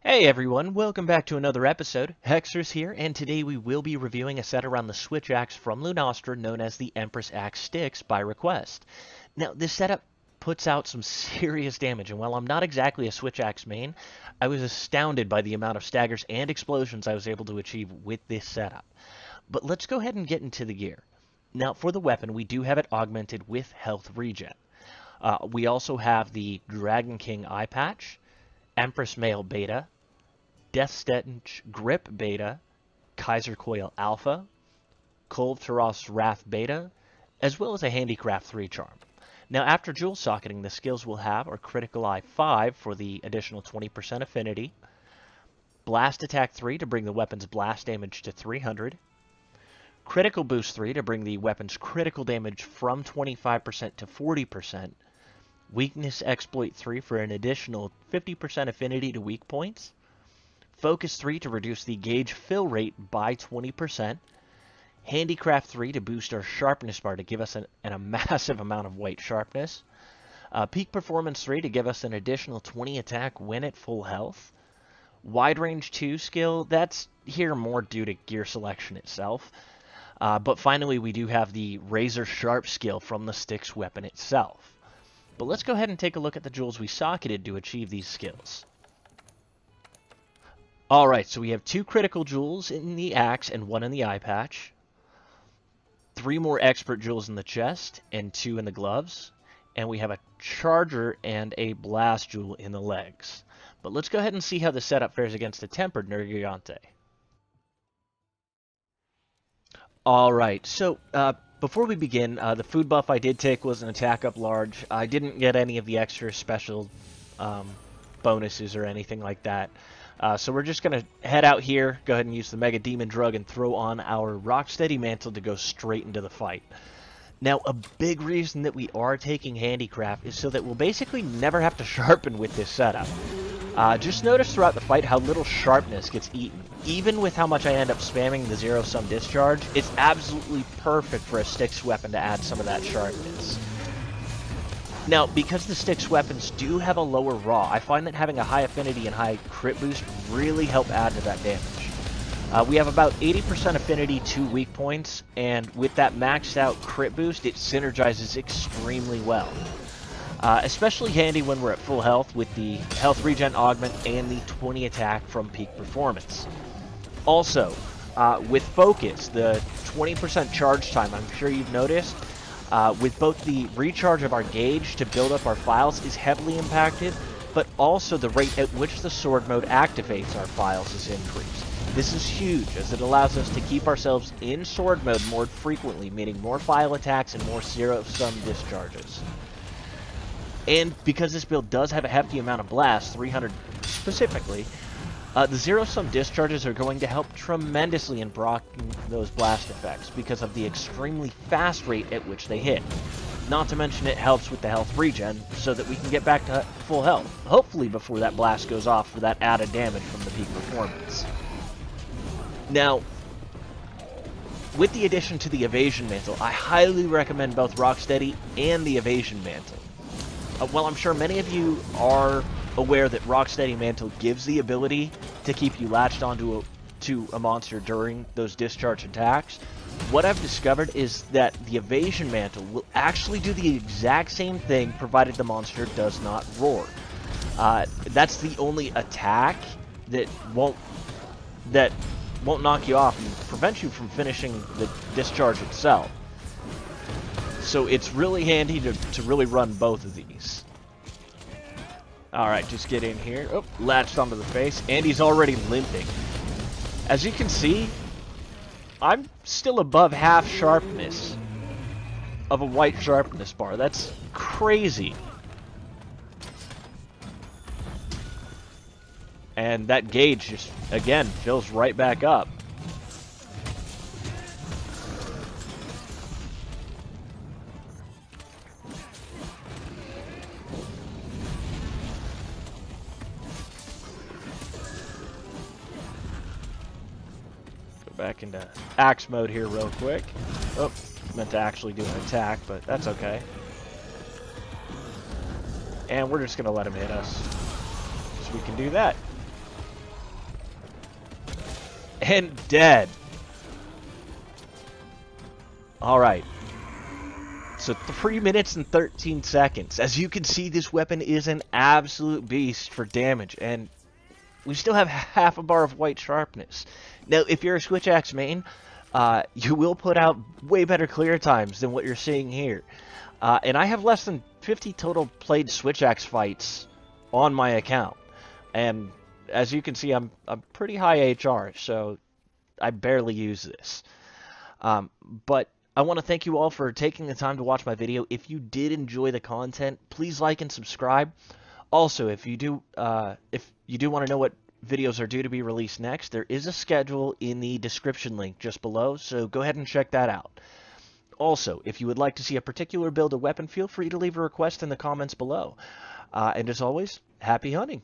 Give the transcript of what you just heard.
Hey everyone, welcome back to another episode. Hexeris here, and today we will be reviewing a set around the Switch axe from Lunastra known as the Empress axe Styx by request. Now, this setup puts out some serious damage, and while I'm not exactly a Switch axe main, I was astounded by the amount of staggers and explosions I was able to achieve with this setup. But let's go ahead and get into the gear. Now, for the weapon, we do have it augmented with health regen. We also have the Dragon King eye patch, Empress Mail Beta, Death Stench Grip Beta, Kaiser Coil Alpha, Kolv Taros Wrath Beta, as well as a Handicraft 3 charm. Now, after jewel socketing, the skills we'll have are Critical Eye 5 for the additional 20% affinity, Blast Attack 3 to bring the weapon's blast damage to 300, Critical Boost 3 to bring the weapon's critical damage from 25% to 40%, Weakness Exploit 3 for an additional 50% affinity to weak points, Focus 3 to reduce the gauge fill rate by 20%, Handicraft 3 to boost our sharpness bar to give us a massive amount of white sharpness, Peak Performance 3 to give us an additional 20 attack when at full health, Wide Range 2 skill, that's here more due to gear selection itself, but finally we do have the Razor Sharp skill from the Styx weapon itself. But let's go ahead and take a look at the jewels we socketed to achieve these skills. Alright, so we have 2 critical jewels in the axe and 1 in the eye patch, 3 more expert jewels in the chest and 2 in the gloves, and we have a charger and a blast jewel in the legs. But let's go ahead and see how the setup fares against a tempered Nergigante. Alright, so before we begin, the food buff I did take was an attack up large. I didn't get any of the extra special bonuses or anything like that. So we're just going to head out here, go ahead and use the Mega Demon Drug and throw on our Rocksteady Mantle to go straight into the fight. Now, a big reason that we are taking Handicraft is so that we'll basically never have to sharpen with this setup. Just notice throughout the fight how little sharpness gets eaten. Even with how much I end up spamming the zero-sum discharge, it's absolutely perfect for a Styx weapon to add some of that sharpness. Now, because the Styx weapons do have a lower raw, I find that having a high affinity and high crit boost really help add to that damage. We have about 80% affinity to weak points, and with that maxed out crit boost, it synergizes extremely well. Especially handy when we're at full health with the health regen augment and the 20 attack from peak performance. Also, with focus, the 20% charge time, I'm sure you've noticed, with both the recharge of our gauge to build up our files is heavily impacted, but also the rate at which the sword mode activates our files is increased. This is huge, as it allows us to keep ourselves in sword mode more frequently, meaning more file attacks and more zero-sum discharges. And because this build does have a hefty amount of blasts, 300 specifically, the zero-sum discharges are going to help tremendously in blocking those blast effects because of the extremely fast rate at which they hit. Not to mention it helps with the health regen so that we can get back to full health, hopefully before that blast goes off for that added damage from the peak performance. Now, with the addition to the Evasion Mantle, I highly recommend both Rocksteady and the Evasion Mantle. While I'm sure many of you are aware that Rocksteady Mantle gives the ability to keep you latched onto a monster during those discharge attacks, what I've discovered is that the Evasion Mantle will actually do the exact same thing provided the monster does not roar. That's the only attack that won't knock you off and prevent you from finishing the discharge itself. So it's really handy to really run both of these. Alright, just get in here. Oh, latched onto the face, and he's already limping. As you can see, I'm still above half sharpness of a white sharpness bar. That's crazy. And that gauge just, again, fills right back up. Back into axe mode here real quick. Oh, meant to actually do an attack, but that's okay. And we're just going to let him hit us. So we can do that. And dead. Alright. So 3 minutes and 13 seconds. As you can see, this weapon is an absolute beast for damage, and we still have half a bar of white sharpness. Now, if you're a Switch Axe main, you will put out way better clear times than what you're seeing here. And I have less than 50 total played Switch Axe fights on my account. And as you can see, I'm pretty high HR, so I barely use this. But I want to thank you all for taking the time to watch my video. If you did enjoy the content, please like and subscribe. Also, if you do want to know what videos are due to be released next, there is a schedule in the description link just below, so go ahead and check that out. Also, if you would like to see a particular build or weapon, feel free to leave a request in the comments below. And as always, happy hunting!